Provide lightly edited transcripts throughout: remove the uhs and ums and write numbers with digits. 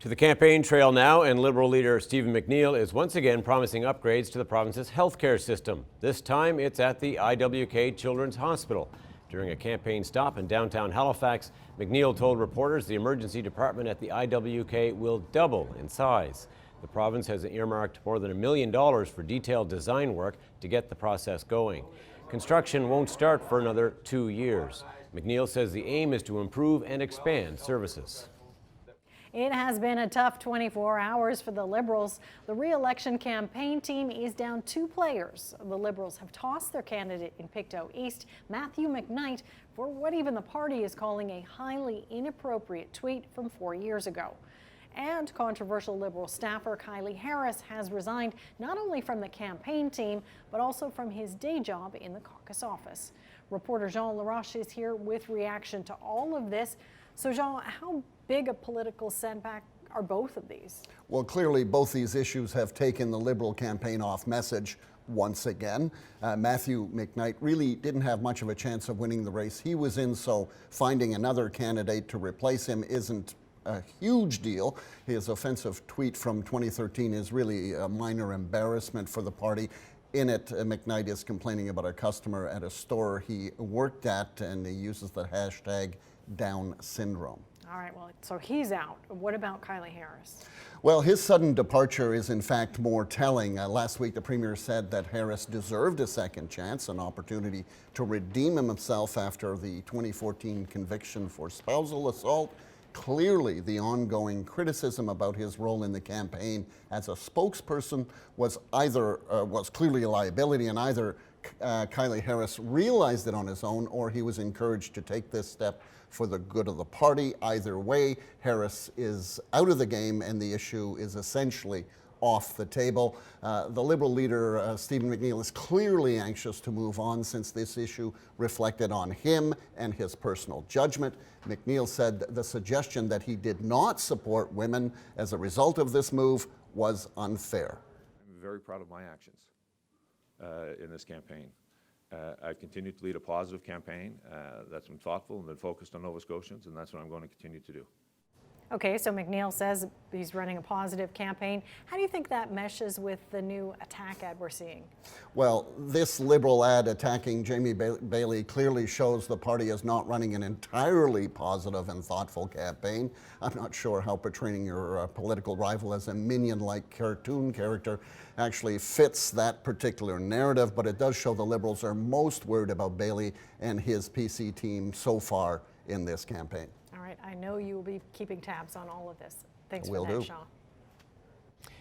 To the campaign trail now, and Liberal leader Stephen McNeil is once again promising upgrades to the province's healthcare system. This time it's at the IWK Children's Hospital. During a campaign stop in downtown Halifax, McNeil told reporters the emergency department at the IWK will double in size. The province has earmarked more than $1 million for detailed design work to get the process going. Construction won't start for another 2 years. McNeil says the aim is to improve and expand services. It has been a tough 24 hours for the Liberals. The re-election campaign team is down 2 players. The Liberals have tossed their candidate in Pictou East, Matthew McKnight, for what even the party is calling a highly inappropriate tweet from 4 years ago. And controversial Liberal staffer Kylie Harris has resigned not only from the campaign team, but also from his day job in the caucus office. Reporter Jean Laroche is here with reaction to all of this. So Jean, how big a political setback are both of these? Well, clearly both these issues have taken the Liberal campaign off message once again. Matthew McKnight really didn't have much of a chance of winning the race he was in, so finding another candidate to replace him isn't a huge deal. His offensive tweet from 2013 is really a minor embarrassment for the party. In it, McKnight is complaining about a customer at a store he worked at, and he uses the hashtag Down syndrome. All right, well, so he's out. What about Kylie Harris? Well, his sudden departure is in fact more telling. Last week, the Premier said that Harris deserved a second chance, an opportunity to redeem himself after the 2014 conviction for spousal assault. Clearly, the ongoing criticism about his role in the campaign as a spokesperson was clearly a liability, and either Kylie Harris realized it on his own, or he was encouraged to take this step for the good of the party. Either way, Harris is out of the game, and the issue is essentially off the table. The Liberal leader, Stephen McNeil, is clearly anxious to move on since this issue reflected on him and his personal judgment. McNeil said the suggestion that he did not support women as a result of this move was unfair. I'm very proud of my actions in this campaign. I continue to lead a positive campaign that's been thoughtful and been focused on Nova Scotians, and that's what I'm going to continue to do. Okay, so McNeil says he's running a positive campaign. How do you think that meshes with the new attack ad we're seeing? Well, this Liberal ad attacking Jamie Bailey clearly shows the party is not running an entirely positive and thoughtful campaign. I'm not sure how portraying your political rival as a minion-like cartoon character actually fits that particular narrative, but it does show the Liberals are most worried about Bailey and his PC team so far in this campaign. All right, I know you will be keeping tabs on all of this. Thanks for that, Sean.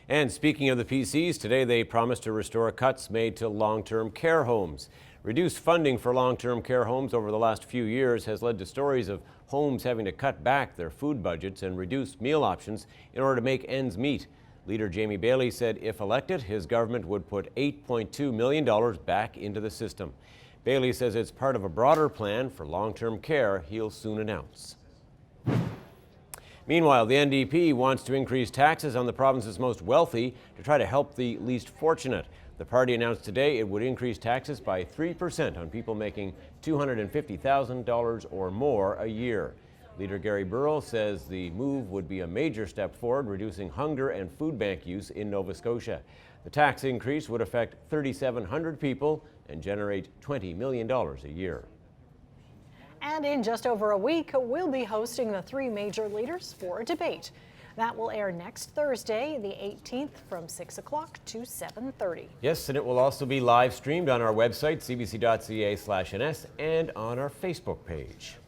And speaking of the PCs, today they promised to restore cuts made to long-term care homes. Reduced funding for long-term care homes over the last few years has led to stories of homes having to cut back their food budgets and reduce meal options in order to make ends meet. Leader Jamie Bailey said if elected, his government would put $8.2 million back into the system. Bailey says it's part of a broader plan for long-term care he'll soon announce. Meanwhile, the NDP wants to increase taxes on the province's most wealthy to try to help the least fortunate. The party announced today it would increase taxes by 3% on people making $250,000 or more a year. Leader Gary Burrell says the move would be a major step forward, reducing hunger and food bank use in Nova Scotia. The tax increase would affect 3,700 people and generate $20 million a year. And in just over a week, we'll be hosting the 3 major leaders for a debate. That will air next Thursday, the 18th, from 6 o'clock to 7:30. Yes, and it will also be live streamed on our website, cbc.ca/ns, and on our Facebook page.